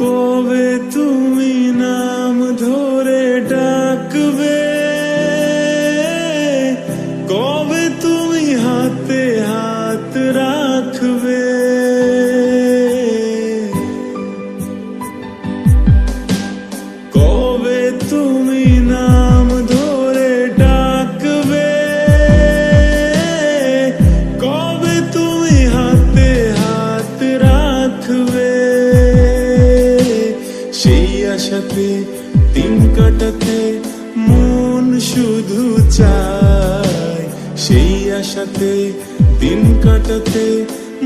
কবে তুমি নাম ধরে ডাকবে, কবে তুমি হাতে হাত রাখবে, কবে তুমি নাম ধরে ডাকবে, কবে তুমি হাতে হাত রাখবে। সেই আশাতে দিন কাটাতে মন শুধু চায়, সেই আশাতে দিন কাটাতে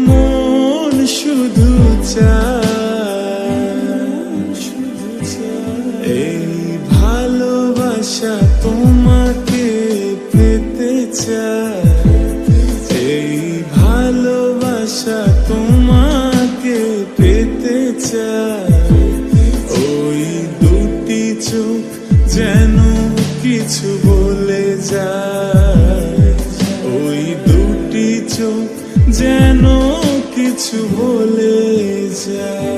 মন শুধু চায়। এই ভালোবাসা তোমাকে পেতে চায়, এই ভালোবাসা তোমাকে পেতে চায়। ওই দুটি চোখ যেন কিছু বলে যায়, ওই দুটি চোখ যেন কিছু বলে যায়।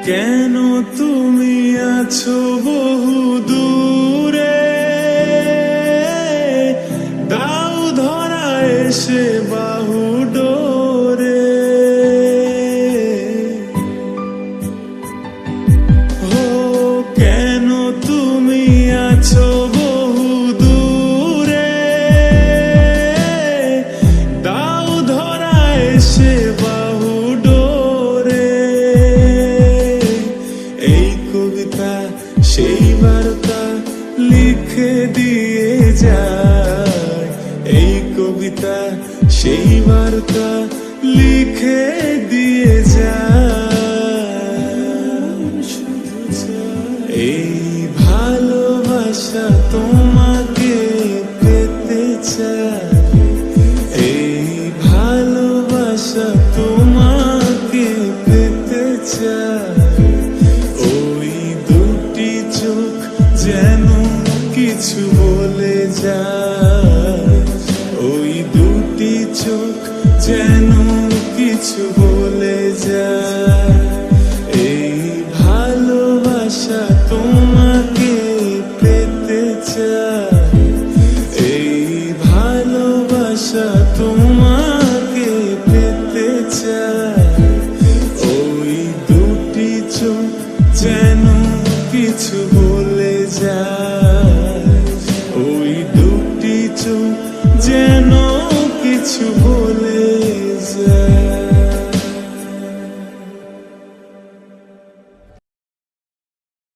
কেন তুমি আছো বহু দূরে, দাও ধরা এসে বাহু ডোরে। ও কেন তুমি আছো বহু দূরে, দাও ধরা এসে বাহু ডোরে। এই কবিতা সেই বার্তা লিখে দিয়ে যায়, এই কবিতা সেই বার্তা লিখে দিয়ে যায়। এই ভালোবাসা তোমাকে পেতে চায়, এই ভালোবাসা তোমাকে পেতে চায়। ওই দুটি চোখ যেন কিছু বলে যায়, ওই দুটি চোখ যেন কিছু বলে যায়। এই ভালোবাসা তোমাকে পেতে চায়, এই ভালোবাসা তোমাকে পেতে চায়। ওই দুটি চোখ যেন কিছু বলে যায়, ওই দুটি চোখ যেন কিছু